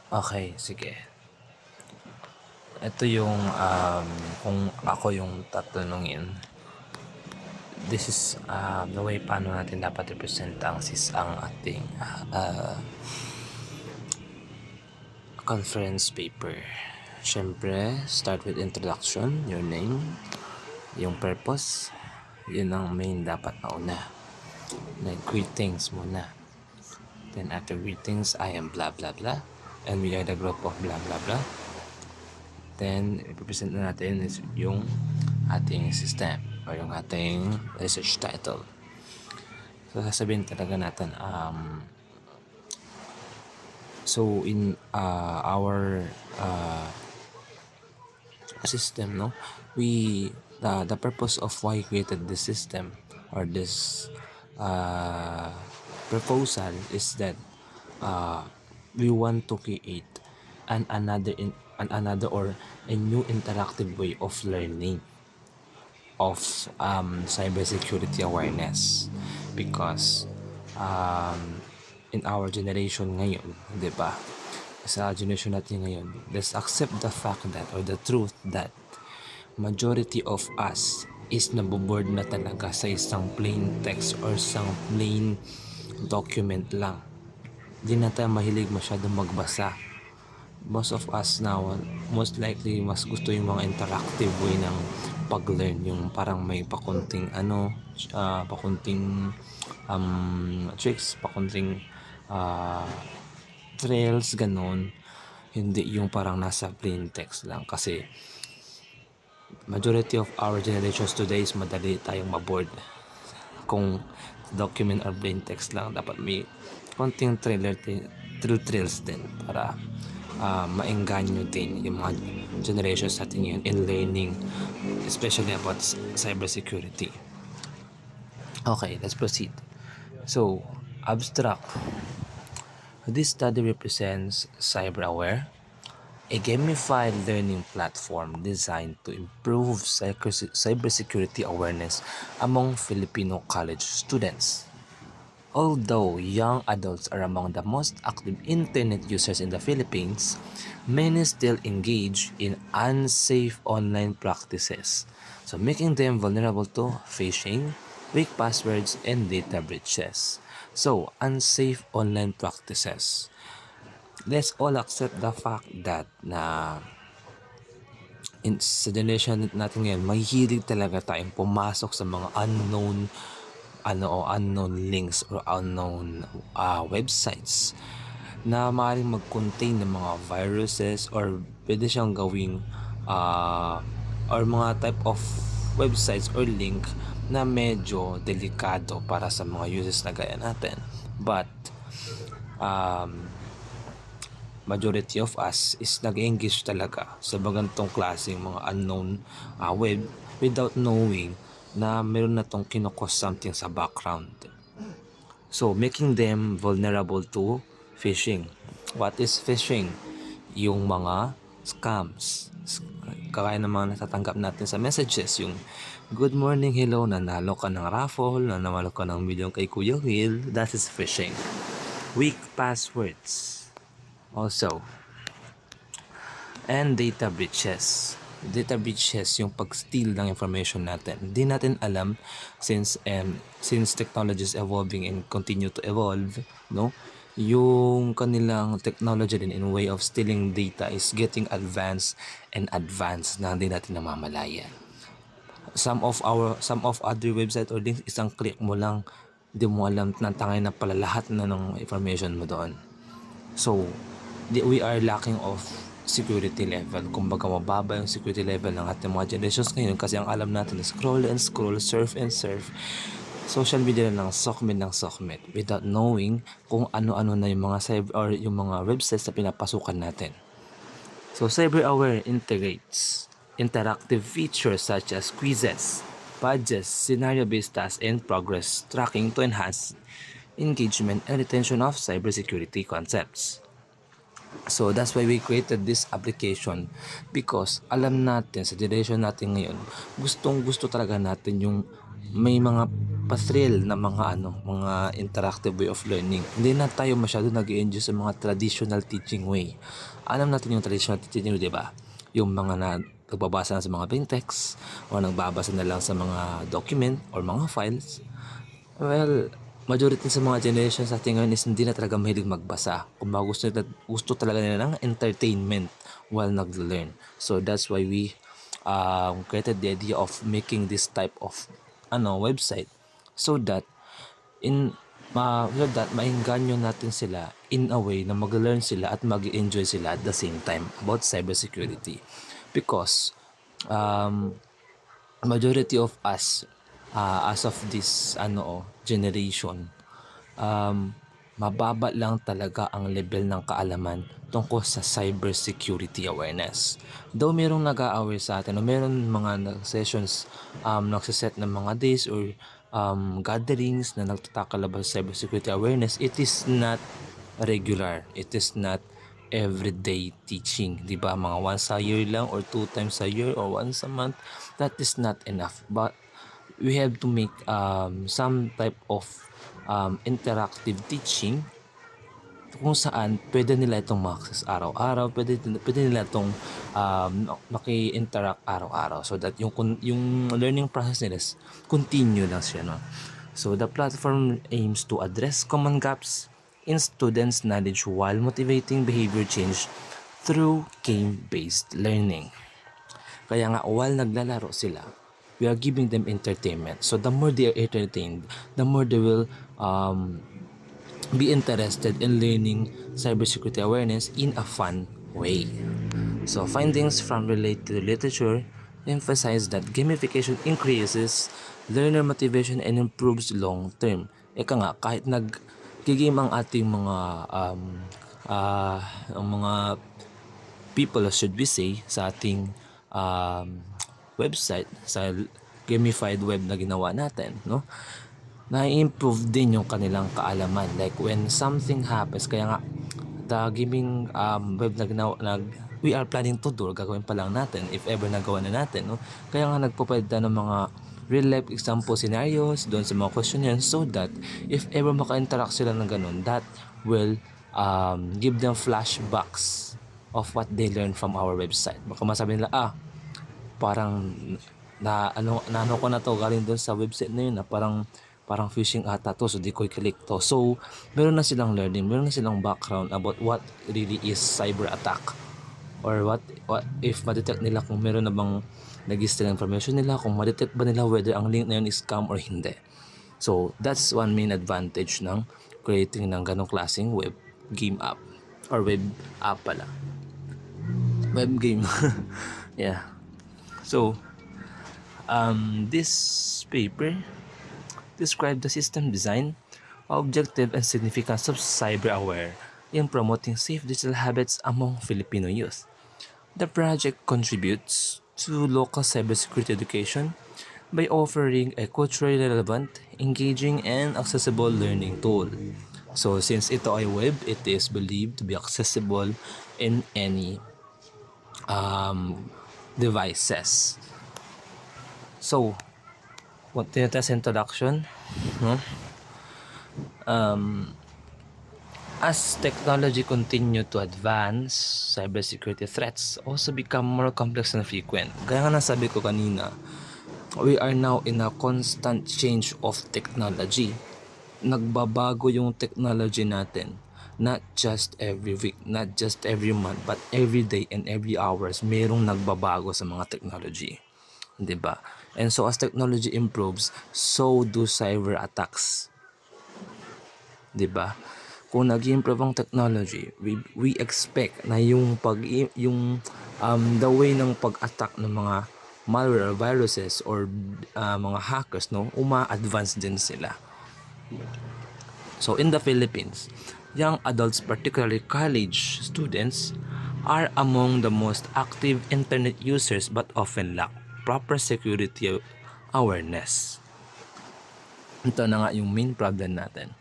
Okay, sige. Ito yung kung ako yung tatanungin. This is the way paano natin dapat represent ang ating conference paper. Siyempre, start with introduction, your name, yung purpose. Yun ang main dapat na una. Like, greetings muna. Then after greetings, I am blah blah blah. And we are the group of blah blah blah. Then, i-present na natin is yung ating system or yung ating research title. So, sasabihin talaga natin, so in our system, no, the purpose of why we created this system or this proposal is that we want to create another or a new interactive way of learning of cybersecurity awareness, because in our generation ngayon, di ba? Sa generation natin ngayon, let's accept the fact that or the truth that majority of us is naboboard na talaga sa isang plain text or isang plain document lang. Di na tayo mahilig masyadong magbasa. Most of us now, most likely, mas gusto yung mga interactive way ng pag-learn, yung parang may pakunting tricks, pakunting trails, ganon. Hindi yung parang nasa plain text lang, kasi majority of our generations today is madali tayong maboard. Kung document or plain text lang, dapat may konting trails din para maengganyo din yung mga generations natin ngayon in learning, especially about cybersecurity. Okay, let's proceed. So, abstract. This study represents CyberAware, a gamified learning platform designed to improve cybersecurity awareness among Filipino college students. Although young adults are among the most active internet users in the Philippines, many still engage in unsafe online practices, so making them vulnerable to phishing, weak passwords, and data breaches. So, unsafe online practices. Let's all accept the fact that sa generation natin ngayon, mahihilig talaga tayong pumasok sa mga unknown links or unknown websites na maaaring mag-contain ng mga viruses, or pwede siyang gawing or mga type of websites or link na medyo delikado para sa mga users na gaya natin. But majority of us is nag-engage talaga sa bagantong klaseng mga unknown web without knowing na meron na tong kinukos something sa background. So, making them vulnerable to phishing. What is phishing? Yung mga scams. Kagaya ng mga natatanggap natin sa messages, yung good morning, hello, nanalo ka ng raffle, nanalo ka ng million kay Kuya Will, that is phishing. Weak passwords also. And data breaches. Data breaches, yung pag-steal ng information natin. Hindi natin alam, since technology is evolving and continue to evolve, no? Yung kanilang technology din in way of stealing data is getting advanced na hindi natin namamalayan. Some of other website or links, isang click mo lang, hindi mo alam na tangay na pala lahat na ng information mo doon. So, we are lacking of security level. Kumbaga, mababa yung security level ng ating mga generations ngayon, kasi ang alam natin is scroll and scroll, surf and surf, social media ng sokmed without knowing kung ano-ano na yung mga cyber or yung mga websites na pinapasukan natin. So, CyberAware integrates interactive features such as quizzes, badges, scenario-based tasks, and progress tracking to enhance engagement and retention of cybersecurity concepts. So, that's why we created this application, because alam natin sa generation natin ngayon, gustong-gusto talaga natin yung may mga pa-thrill na mga interactive way of learning. Hindi na tayo masyado nag-enjoy sa mga traditional teaching way. Alam natin yung traditional teaching way, di ba? Yung mga nagbabasa na sa mga plain text o nagbabasa na lang sa mga document or mga files. Well, majority sa mga generations sa atin ngayon is hindi na talaga mahilig magbasa. Kung gusto talaga nila ng entertainment while nag-learn. So that's why we created the idea of making this type of website so that maengganyo natin sila in a way na mag-learn sila at mag-enjoy sila at the same time about cybersecurity. Because majority of us as of this generation, mababa lang talaga ang level ng kaalaman tungkol sa cybersecurity awareness. Though merong nag-a-aware sa atin o meron mga sessions nagsiset ng mga days or gatherings na nagtatakal about cybersecurity awareness, it is not regular. It is not everyday teaching, di ba? Mga once a year lang or 2 times a year or once a month, that is not enough. But we have to make some type of interactive teaching kung saan pwede nila itong ma-access araw-araw, pwede nila itong maki-interact araw-araw so that yung learning process nila is continue lang siya, no? So the platform aims to address common gaps in students' knowledge while motivating behavior change through game-based learning. Kaya nga, while naglalaro sila, we are giving them entertainment. So the more they are entertained, the more they will be interested in learning cybersecurity awareness in a fun way. So findings from related literature emphasize that gamification increases learner motivation and improves long term. Eka nga, kahit nag-game ang ating mga people, should we say, sa ating website, sa gamified web na ginawa natin, no? Na-improve din yung kanilang kaalaman. Like when something happens, kaya nga the gaming web na we are planning to do, gagawin pa lang natin if ever nagawa na natin, no? Kaya nga nagpo-provide ng mga real life example scenarios doon sa mga questionnaire so that if ever maka-interact sila ng ganun, that will give them flashbacks of what they learned from our website. Baka masabi nila, parang ano ko na to galing doon sa website na yun, parang phishing ata to, so di ko i-click to. So meron na silang learning, meron na silang background about what really is cyber attack, or what if ma-detect nila kung meron na bang nag-steal information nila, kung ma-detect ba nila whether ang link na yun is scam or hindi. So that's one main advantage ng creating ng ganong klaseng web game app, or web app pala, web game. Yeah. So this paper describe the system design, objective, and significance of cyber-aware in promoting safe digital habits among Filipino youth. The project contributes to local cybersecurity education by offering a culturally relevant, engaging, and accessible learning tool. So since ito ay web, it is believed to be accessible in any devices. So, what tinatest introduction, no? As technology continue to advance, cybersecurity threats also become more complex and frequent. Kaya nga nasabi ko kanina, we are now in a constant change of technology. Nagbabago yung technology natin. Not just every week, not just every month, but every day and every hours, merong nagbabago sa mga technology. Diba? And so as technology improves, so do cyber attacks. Diba? Kung nag-improve ang technology, we expect na yung the way ng pag-attack ng mga malware or viruses or mga hackers, no, uma-advance din sila. So in the Philippines, young adults, particularly college students, are among the most active internet users but often lack proper security awareness. Ito na nga yung main problem natin.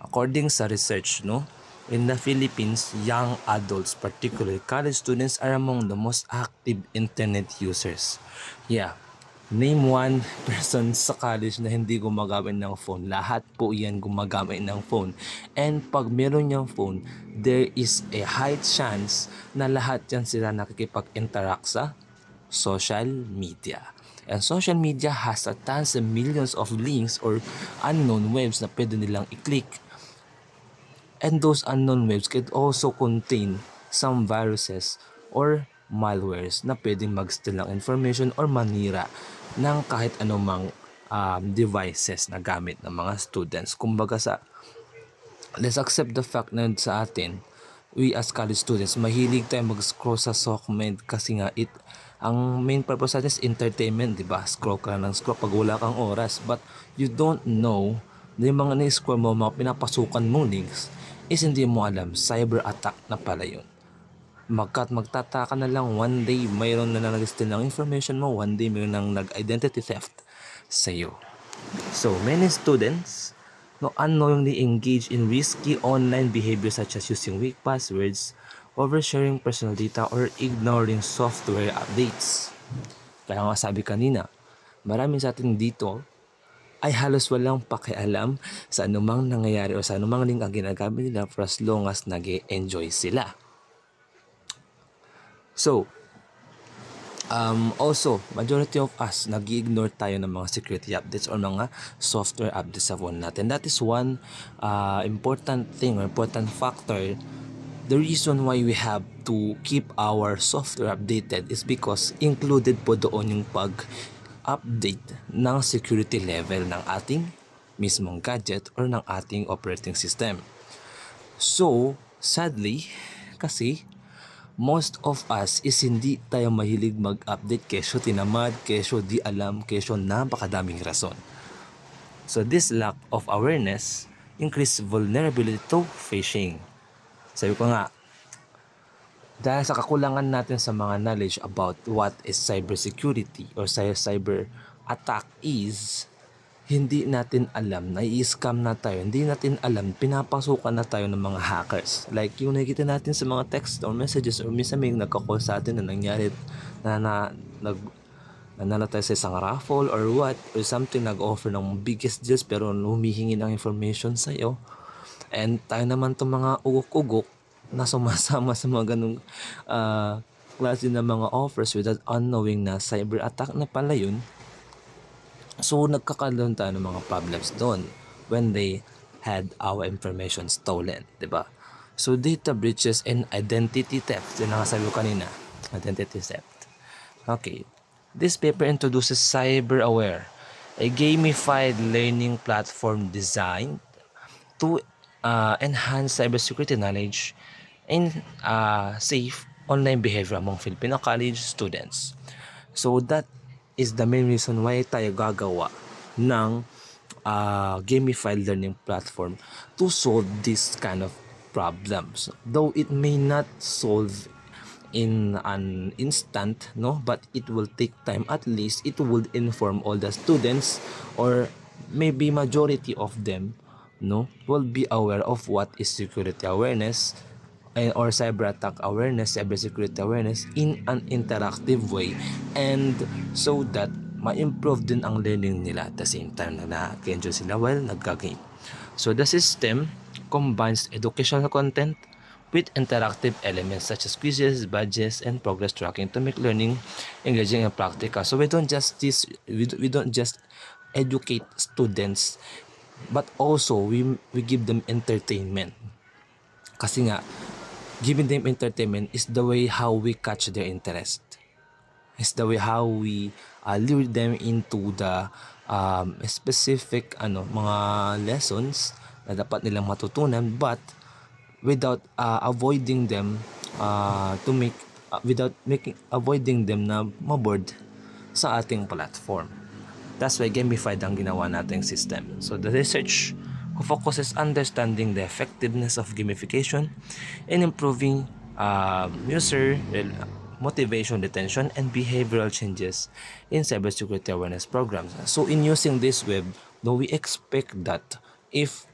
According sa research, no, in the Philippines, young adults, particularly college students, are among the most active internet users. Yeah, Name one person sa college na hindi gumagamit ng phone. Lahat po yan gumagamit ng phone. And pag meron niyang phone, there is a high chance na lahat yan sila nakikipag-interact sa social media. And social media has a tons and millions of links or unknown webs na pwede nilang i-click. And those unknown webs could also contain some viruses or malwares na pwedeng mag-steal ng information or manira ng kahit anumang devices na gamit ng mga students. Kumbaga let's accept the fact na sa atin, we as college students, mahilig tayo mag-scroll sa SOCMED kasi nga ang main purpose natin is entertainment, di ba? Scroll ka ng scroll pag wala kang oras. But you don't know na yung mga na-scroll mo, mga pinapasukan mong links, is hindi mo alam, cyber attack na pala yun. Magtataka na lang, one day mayroon na nag-steal ng information mo, one day mayroon nang nag-identity theft sa iyo. So, many students unknowingly engage in risky online behavior such as using weak passwords, oversharing personal data, or ignoring software updates. Kaya nga sabi kanina, marami sa atin dito ay halos walang pakialam sa anumang nangyayari o sa anumang link ang ginagamit nila for as long as nag-enjoy sila. So, also, majority of us nag-ignore tayo ng mga security updates or mga software updates sa phone natin. That is one important thing or important factor. The reason why we have to keep our software updated is because included po doon yung pag-update ng security level ng ating mismong gadget or ng ating operating system. So, sadly, kasi most of us is hindi tayo mahilig mag-update kesyo tinamad, kesyo di alam, kesyo napakadaming rason. So this lack of awareness increase vulnerability to phishing. Sabi ko nga, dahil sa kakulangan natin sa mga knowledge about what is cybersecurity or cyber attack is, hindi natin alam, nai-scam na tayo, hindi natin alam, pinapasukan na tayo ng mga hackers. Like yung nakikita natin sa mga text or messages or minsan may nagka-call sa atin na nangyari nanalo tayo sa isang raffle or what, or something, nag-offer ng biggest deals pero humihingi ng information sa'yo. And tayo naman itong mga ugok-ugok na sumasama sa mga ganung klase ng mga offers without unknowing na cyber attack na pala yun. So, nagkakaroon tayo ng mga problems doon when they had our information stolen, diba? So, data breaches and identity theft. Yun ang sabi ko kanina, identity theft. Okay. This paper introduces CyberAware, a gamified learning platform designed to enhance cybersecurity knowledge and safe online behavior among Filipino college students. So, that is the main reason why tayo gagawa ng gamified learning platform to solve this kind of problems. Though it may not solve in an instant, but it will take time. At least it will inform all the students, or maybe majority of them, will be aware of what is security awareness or cyber attack awareness, cyber security awareness in an interactive way, and so that ma-improve din ang learning nila at the same time na nag-enjoy sila while nagka-game. So the system combines educational content with interactive elements such as quizzes, badges, and progress tracking to make learning engaging and practical. So we don't just educate students, but also we give them entertainment. Kasi nga, giving them entertainment is the way how we catch their interest. It's the way how we lure them into the specific mga lessons na dapat nilang matutunan, but without avoiding them avoiding them na maboard sa ating platform. That's why gamified ang ginawa nating system. So the research focuses understanding the effectiveness of gamification and improving user motivation, retention, and behavioral changes in cybersecurity awareness programs. So in using this web, we expect that if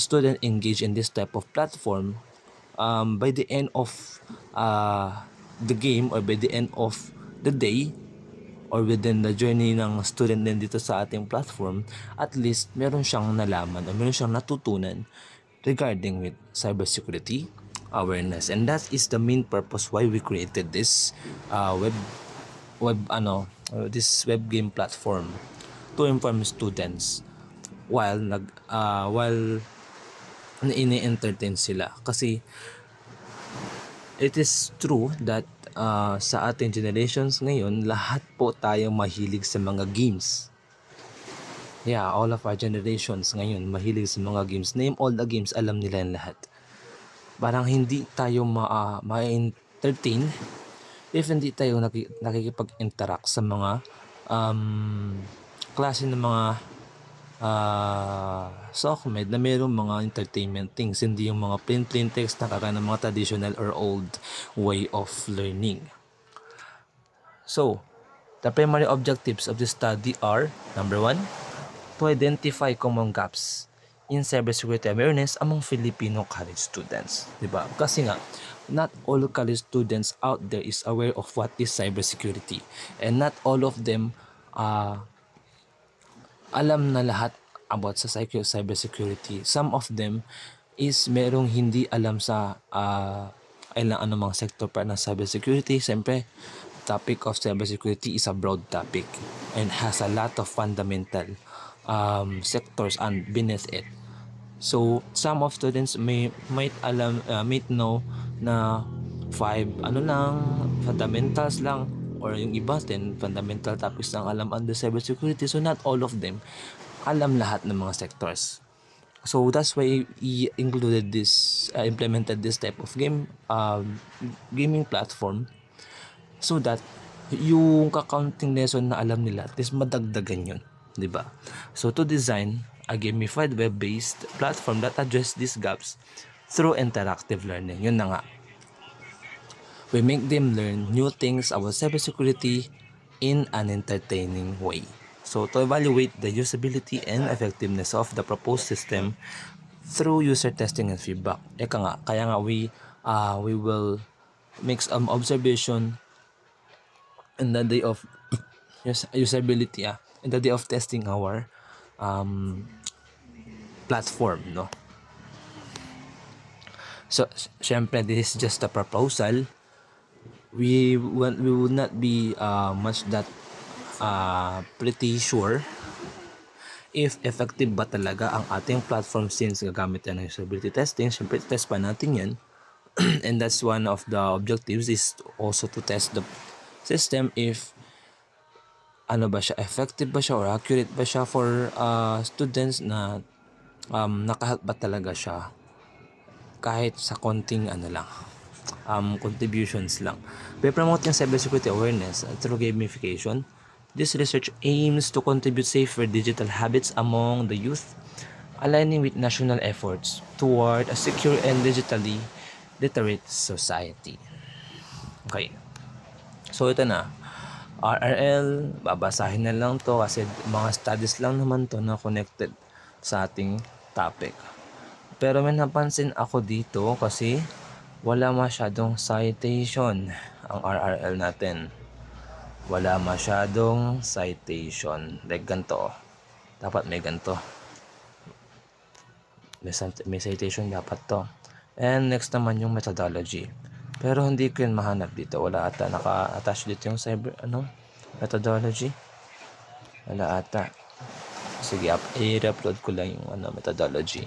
students engage in this type of platform, by the end of the game or by the end of the day, or within the journey ng student din dito sa ating platform, at least meron siyang nalaman o meron siyang natutunan regarding with cybersecurity awareness. And that is the main purpose why we created this this web game platform to inform students while ini-entertain sila. Kasi it is true that sa ating generations ngayon, lahat po tayo mahilig sa mga games. Yeah, all of our generations ngayon mahilig sa mga games. Name all the games, alam nila yan lahat. Parang hindi tayo ma-entertain if hindi tayo nakikipag-interact sa mga klase ng mga SOCMED na mayroong mga entertainment things, hindi yung mga plain text na kaka ng mga traditional or old way of learning. So, the primary objectives of this study are, number 1, to identify common gaps in cybersecurity awareness among Filipino college students. Diba? Kasi nga, not all college students out there is aware of what is cybersecurity. And not all of them alam na lahat about sa cybersecurity. Some of them is merong hindi alam sa anumang sector pa ng cybersecurity. Siyempre, topic of cybersecurity is a broad topic and has a lot of fundamental sectors and beneath it. So some of students might know na 5 fundamentals lang, or yung iba 10 fundamental topics lang alam under cybersecurity. So not all of them alam lahat ng mga sectors. So that's why we included implemented this type of gaming platform, so that yung ka-counting lesson na alam nila, at least madagdagan yun. Diba? So to design a gamified web-based platform that address these gaps through interactive learning. Yun na nga. We make them learn new things about cybersecurity in an entertaining way. So to evaluate the usability and effectiveness of the proposed system through user testing and feedback. Kaya nga we will make some observation in the day of usability in the day of testing our platform, no? So syempre, this is just a proposal. We would not be much that pretty sure if effective ba talaga ang ating platform, since gagamit yan ng usability testing. Syempre, test pa natin yan. And that's one of the objectives, is also to test the system if ba siya, effective ba siya or accurate ba siya for students, na nakahelp ba talaga siya kahit sa konting contributions lang. By promoting cybersecurity awareness through gamification, this research aims to contribute safer digital habits among the youth, aligning with national efforts toward a secure and digitally literate society. Okay. So ito na. RRL, babasahin na lang to kasi mga studies lang naman to na connected sa ating topic. Pero may napansin ako dito kasi wala masyadong citation ang RRL natin. Wala masyadong citation. Like ganito. Dapat may ganito. May citation dapat to. And next naman yung methodology. Pero hindi ko yun mahanap dito. Wala ata. Naka-attach dito yung methodology. Wala ata. Sige, i-upload ko lang yung methodology.